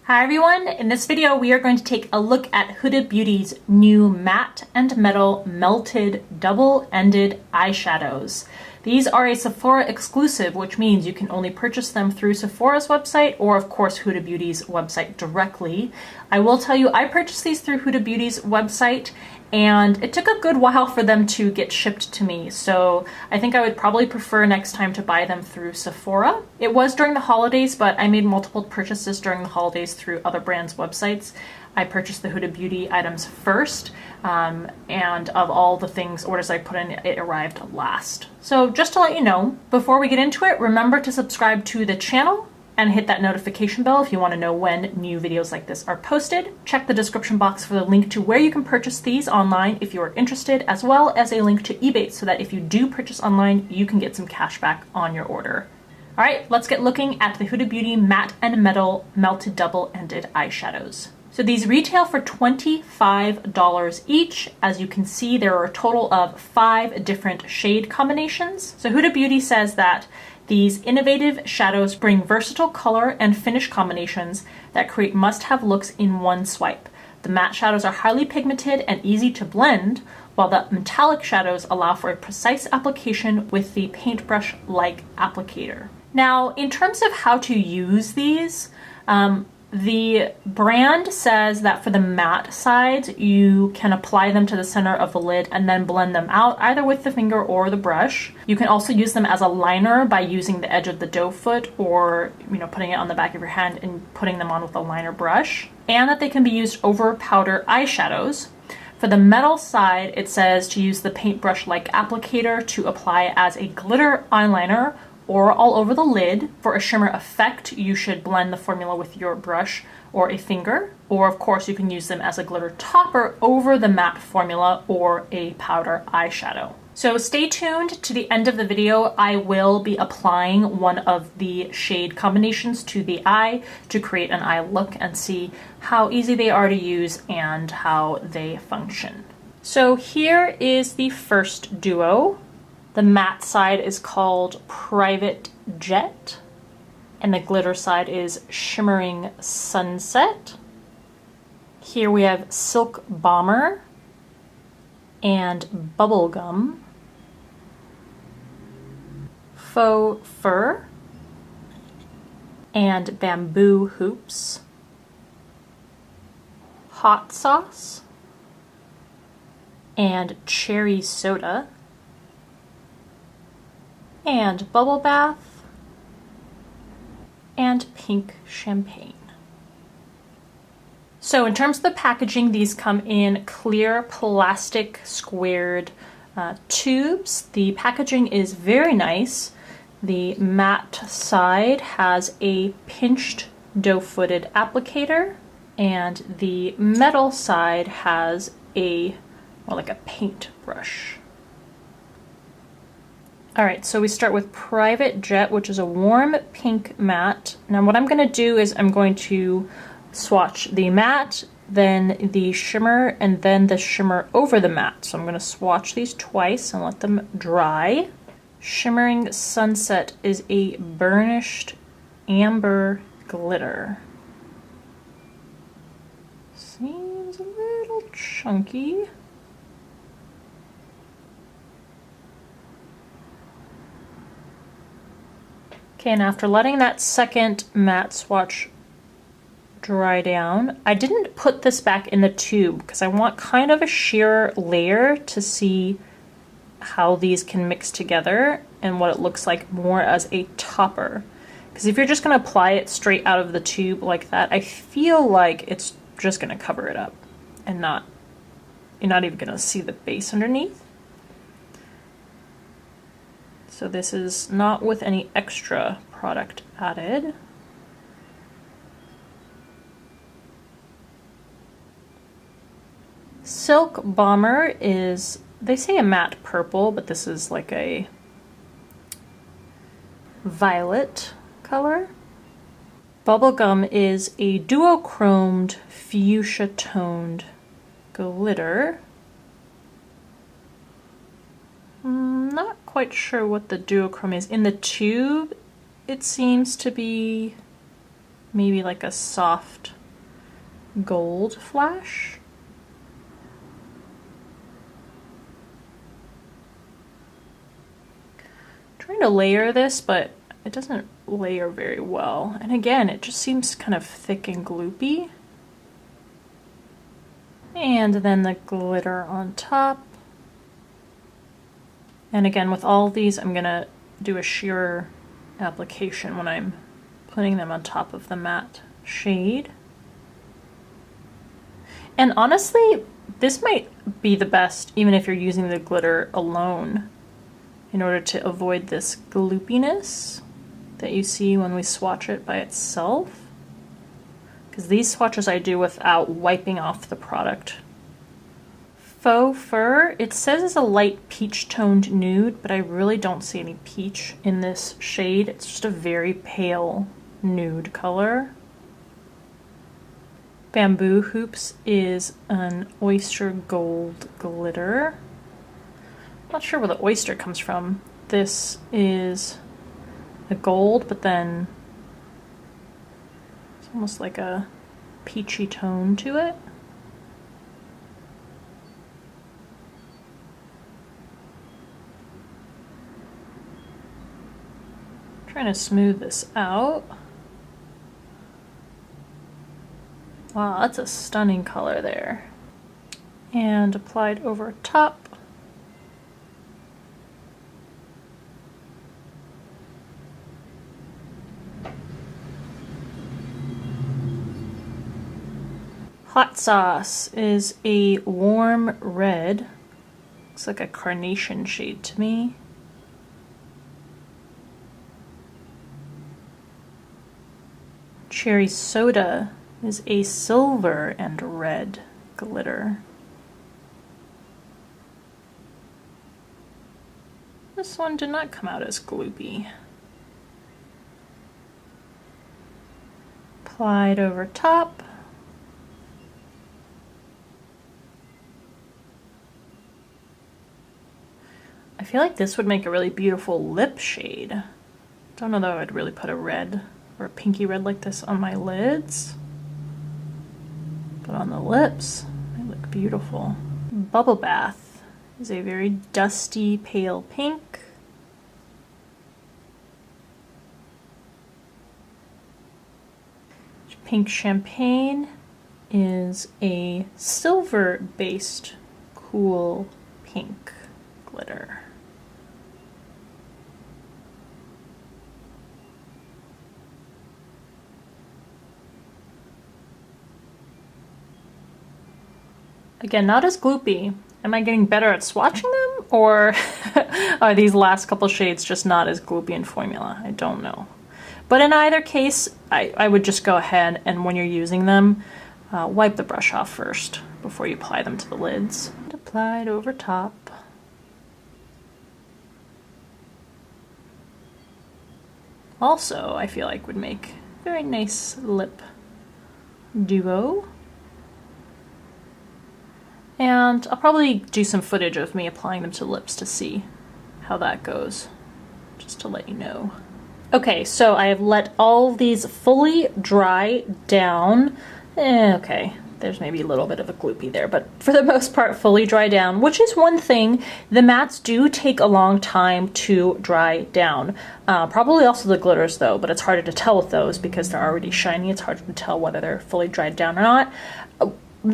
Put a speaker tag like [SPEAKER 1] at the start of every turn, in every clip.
[SPEAKER 1] Hi everyone, in this video we are going to take a look at Huda Beauty's new matte and metal melted double-ended eyeshadows. These are a Sephora exclusive, which means you can only purchase them through Sephora's website or of course Huda Beauty's website directly. I will tell you, I purchased these through Huda Beauty's website and it took a good while for them to get shipped to me, so I think I would probably prefer next time to buy them through Sephora. It was during the holidays, but I made multiple purchases during the holidays through other brands' websites. I purchased the Huda Beauty items first, and of all the orders I put in, it arrived last. So just to let you know, before we get into it, remember to subscribe to the channel and hit that notification bell if you want to know when new videos like this are posted. Check the description box for the link to where you can purchase these online if you are interested, as well as a link to Ebates so that if you do purchase online, you can get some cash back on your order. All right, let's get looking at the Huda Beauty Matte and Metal Melted Double-Ended Eyeshadows. So these retail for $25 each. As you can see, there are a total of 5 different shade combinations. So Huda Beauty says that these innovative shadows bring versatile color and finish combinations that create must-have looks in one swipe. The matte shadows are highly pigmented and easy to blend, while the metallic shadows allow for a precise application with the paintbrush-like applicator. Now, in terms of how to use these, the brand says that for the matte sides, you can apply them to the center of the lid and then blend them out either with the finger or the brush. You can also use them as a liner by using the edge of the doe foot or, putting it on the back of your hand and putting them on with a liner brush. And that they can be used over powder eyeshadows. For the metal side, it says to use the paintbrush-like applicator to apply as a glitter eyeliner or all over the lid. For a shimmer effect, you should blend the formula with your brush or a finger, or of course you can use them as a glitter topper over the matte formula or a powder eyeshadow. So stay tuned to the end of the video. I will be applying one of the shade combinations to the eye to create an eye look and see how easy they are to use and how they function. So here is the first duo. The matte side is called Private Jet, and the glitter side is Shimmering Sunset. Here we have Silk Bomber and Bubblegum, Faux Fur, and Bamboo Hoops, Hot Sauce, and Cherry Soda, and Bubble Bath, and Pink Champagne. So in terms of the packaging, these come in clear plastic squared tubes. The packaging is very nice. The matte side has a pinched doe-footed applicator, and the metal side has more like a paint brush. Alright, so we start with Private Jet, which is a warm pink matte. Now what I'm going to do is I'm going to swatch the matte, then the shimmer, and then the shimmer over the matte. So I'm going to swatch these twice and let them dry. Shimmering Sunset is a burnished amber glitter. Seems a little chunky. Okay, and after letting that second matte swatch dry down, I didn't put this back in the tube because I want kind of a sheer layer to see how these can mix together and what it looks like more as a topper. Because if you're just going to apply it straight out of the tube like that, I feel like it's just going to cover it up and you're not even going to see the base underneath. So this is not with any extra product added. Silk Bomber is, they say a matte purple, but this is like a violet color. Bubblegum is a duochromed fuchsia toned glitter. Not quite sure what the duochrome is. In the tube, it seems to be maybe like a soft gold flash. Trying to layer this, but it doesn't layer very well. And again, it just seems kind of thick and gloopy. And then the glitter on top. And again, with all of these, I'm gonna do a sheer application when I'm putting them on top of the matte shade. And honestly, this might be the best even if you're using the glitter alone, in order to avoid this gloopiness that you see when we swatch it by itself. Because these swatches I do without wiping off the product. Faux Fur, it says it's a light peach toned nude, but I really don't see any peach in this shade. It's just a very pale nude color. Bamboo Hoops is an oyster gold glitter. Not sure where the oyster comes from. This is a gold, but then it's almost like a peachy tone to it. Trying to smooth this out. Wow, that's a stunning color there. And applied over top. Hot Sauce is a warm red. Looks like a carnation shade to me. Cherry Soda is a silver and red glitter. This one did not come out as gloopy. Applied over top. I feel like this would make a really beautiful lip shade. Don't know though I would really put a red or a pinky red like this on my lids. But on the lips, they look beautiful. Bubble Bath is a very dusty pale pink. Pink Champagne is a silver-based cool pink glitter. Again, not as gloopy. Am I getting better at swatching them, or are these last couple shades just not as gloopy in formula? I don't know. But in either case, I would just go ahead and when you're using them, wipe the brush off first before you apply them to the lids. And applied over top. Also, I feel like would make a very nice lip duo. And I'll probably do some footage of me applying them to lips to see how that goes, just to let you know. Okay, so I have let all these fully dry down. Okay, there's maybe a little bit of a gloopy there, but for the most part fully dry down, which is one thing. The mattes do take a long time to dry down. Probably also the glitters though, but it's harder to tell with those because they're already shiny. It's harder to tell whether they're fully dried down or not.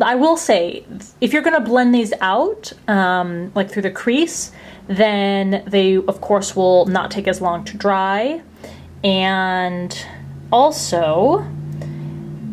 [SPEAKER 1] I will say, if you're going to blend these out, like through the crease, then they, of course, will not take as long to dry. And also,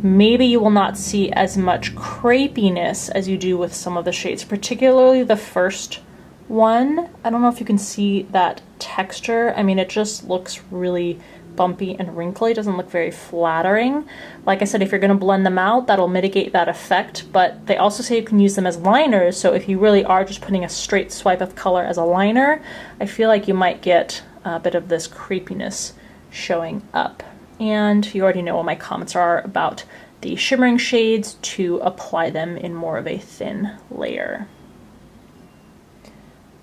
[SPEAKER 1] maybe you will not see as much crepiness as you do with some of the shades, particularly the first one. I don't know if you can see that texture. I mean, it just looks really bumpy and wrinkly. It doesn't look very flattering. Like I said, if you're going to blend them out, that'll mitigate that effect, but they also say you can use them as liners, so if you really are just putting a straight swipe of color as a liner, I feel like you might get a bit of this creepiness showing up. And you already know what my comments are about the shimmering shades to apply them in more of a thin layer.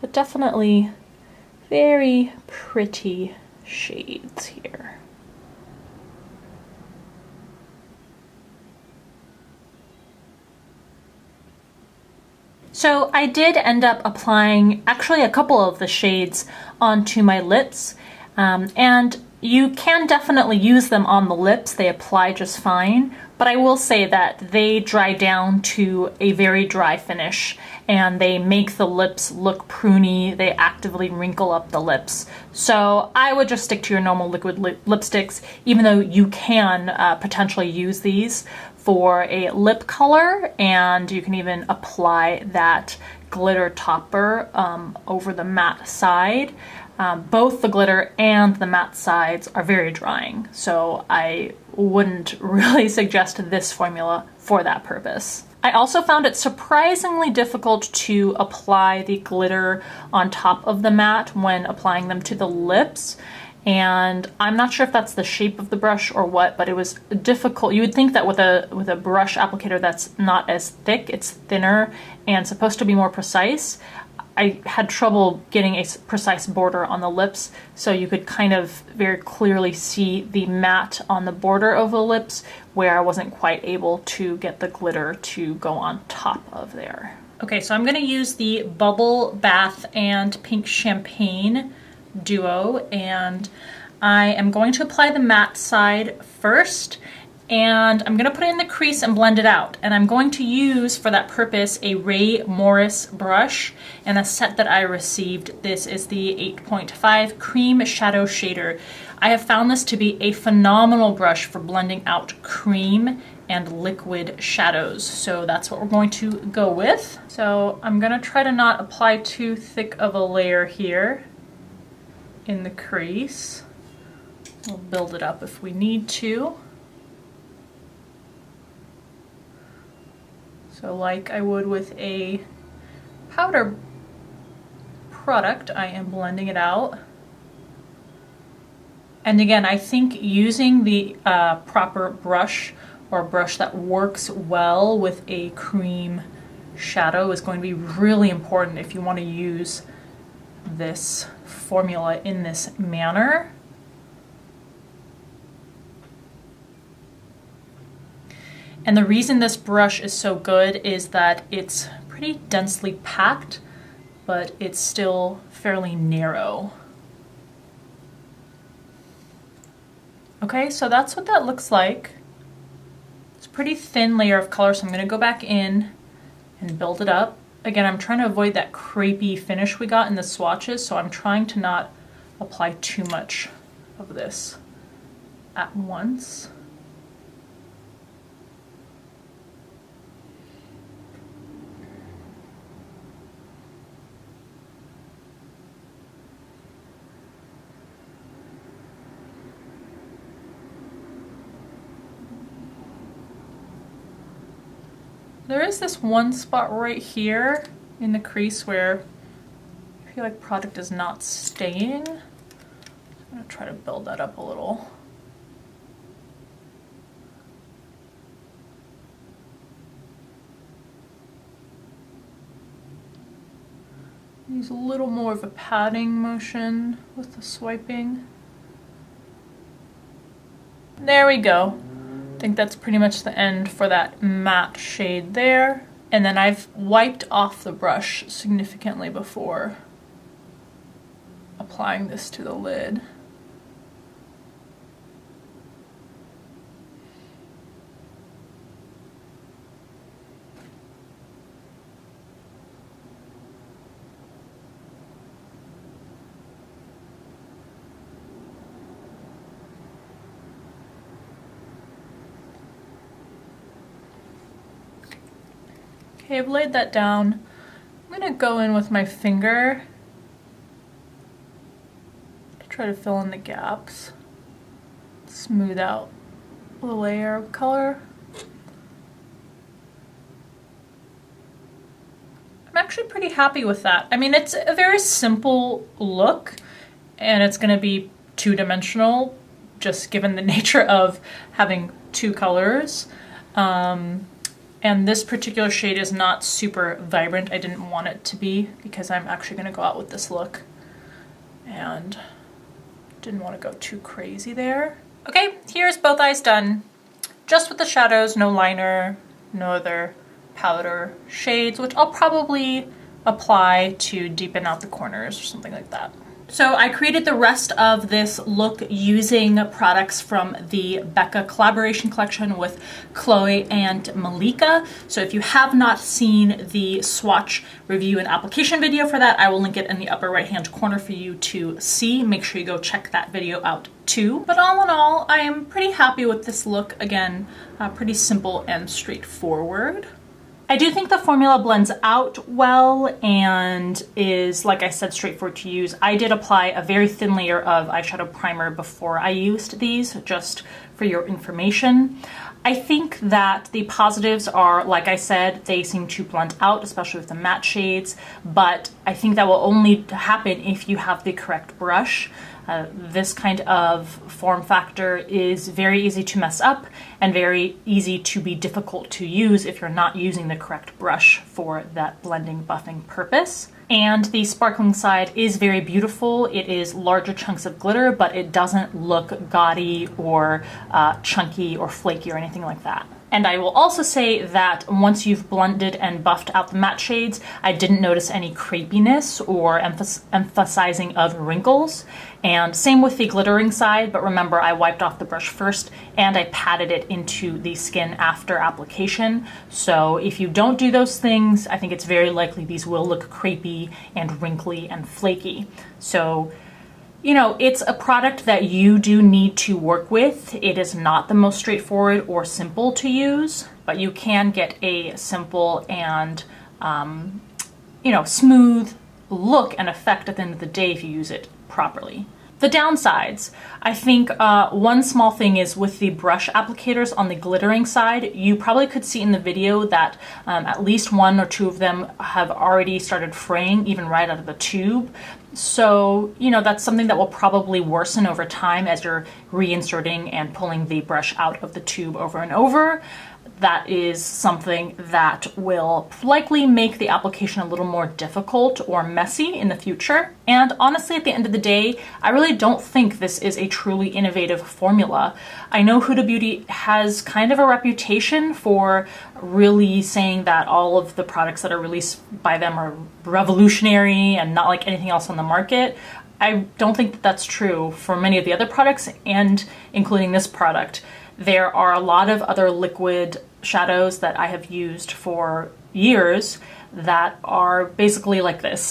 [SPEAKER 1] But definitely very pretty shades here. So I did end up applying actually a couple of the shades onto my lips, and you can definitely use them on the lips. They apply just fine, but I will say that they dry down to a very dry finish and they make the lips look pruny. They actively wrinkle up the lips. So I would just stick to your normal liquid lipsticks, even though you can potentially use these for a lip color, and you can even apply that glitter topper over the matte side. Both the glitter and the matte sides are very drying, so I wouldn't really suggest this formula for that purpose. I also found it surprisingly difficult to apply the glitter on top of the matte when applying them to the lips. And I'm not sure if that's the shape of the brush or what, but it was difficult. You would think that with a brush applicator that's not as thick, it's thinner and supposed to be more precise. I had trouble getting a precise border on the lips, so you could kind of very clearly see the matte on the border of the lips where I wasn't quite able to get the glitter to go on top of there. Okay, so I'm going to use the Bubble Bath and Pink Champagne duo, and I am going to apply the matte side first, and I'm going to put it in the crease and blend it out. And I'm going to use for that purpose a Ray Morris brush and a set that I received. This is the 8.5 Cream Shadow Shader. I have found this to be a phenomenal brush for blending out cream and liquid shadows, so that's what we're going to go with. So I'm going to try to not apply too thick of a layer here in the crease. We'll build it up if we need to. So like I would with a powder product, I am blending it out. And again, I think using the proper brush, or a brush that works well with a cream shadow, is going to be really important if you want to use this formula in this manner. And the reason this brush is so good is that it's pretty densely packed, but it's still fairly narrow. Okay, so that's what that looks like. It's a pretty thin layer of color, so I'm going to go back in and build it up. Again, I'm trying to avoid that crepey finish we got in the swatches, so I'm trying to not apply too much of this at once. There is this one spot right here in the crease where I feel like product is not staying. I'm going to try to build that up a little. Use a little more of a padding motion with the swiping. There we go. I think that's pretty much the end for that matte shade there. And then I've wiped off the brush significantly before applying this to the lid. Okay, I've laid that down. I'm going to go in with my finger to try to fill in the gaps, smooth out the layer of color. I'm actually pretty happy with that. I mean, it's a very simple look, and it's going to be two-dimensional, just given the nature of having two colors. And this particular shade is not super vibrant. I didn't want it to be because I'm actually going to go out with this look, and didn't want to go too crazy there. Okay, here's both eyes done. Just with the shadows, no liner, no other powder shades, which I'll probably apply to deepen out the corners or something like that. So I created the rest of this look using products from the Becca collaboration collection with Chloe and Malika. So if you have not seen the swatch review and application video for that, I will link it in the upper right hand corner for you to see. Make sure you go check that video out too. But all in all, I am pretty happy with this look. Again, pretty simple and straightforward. I do think the formula blends out well and is, like I said, straightforward to use. I did apply a very thin layer of eyeshadow primer before I used these, just for your information. I think that the positives are, like I said, they seem to blend out, especially with the matte shades, but I think that will only happen if you have the correct brush. This kind of form factor is very easy to mess up and very easy to be difficult to use if you're not using the correct brush for that blending buffing purpose. And the sparkling side is very beautiful. It is larger chunks of glitter, but it doesn't look gaudy or chunky or flaky or anything like that. And I will also say that once you've blended and buffed out the matte shades, I didn't notice any crepiness or emphasizing of wrinkles. And same with the glittering side, but remember I wiped off the brush first and I patted it into the skin after application. So if you don't do those things, I think it's very likely these will look crepey and wrinkly and flaky. So, you know, it's a product that you do need to work with. It is not the most straightforward or simple to use, but you can get a simple and, you know, smooth look and effect at the end of the day if you use it properly. The downsides, I think one small thing is with the brush applicators on the glittering side, you probably could see in the video that at least one or two of them have already started fraying even right out of the tube. So, you know, that's something that will probably worsen over time as you're reinserting and pulling the brush out of the tube over and over. That is something that will likely make the application a little more difficult or messy in the future. And honestly, at the end of the day, I really don't think this is a truly innovative formula. I know Huda Beauty has kind of a reputation for really saying that all of the products that are released by them are revolutionary and not like anything else on the market. I don't think that that's true for many of the other products, and including this product. There are a lot of other liquid shadows that I have used for years that are basically like this.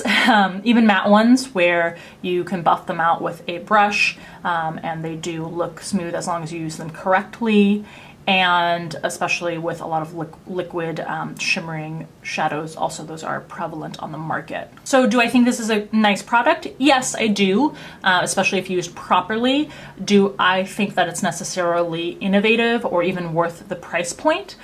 [SPEAKER 1] Even matte ones where you can buff them out with a brush and they do look smooth as long as you use them correctly. And especially with a lot of liquid shimmering shadows, also those are prevalent on the market. So do I think this is a nice product? Yes, I do, especially if used properly. Do I think that it's necessarily innovative or even worth the price point?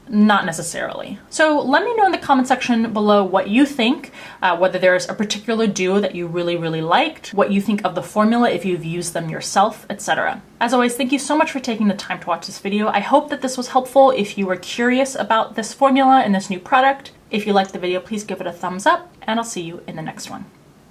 [SPEAKER 1] Not necessarily. So let me know in the comment section below what you think, whether there's a particular duo that you really liked, what you think of the formula if you've used them yourself, etc. As always, thank you so much for taking the time to watch this video. I hope that this was helpful if you were curious about this formula and this new product. If you liked the video, please give it a thumbs up, and I'll see you in the next one.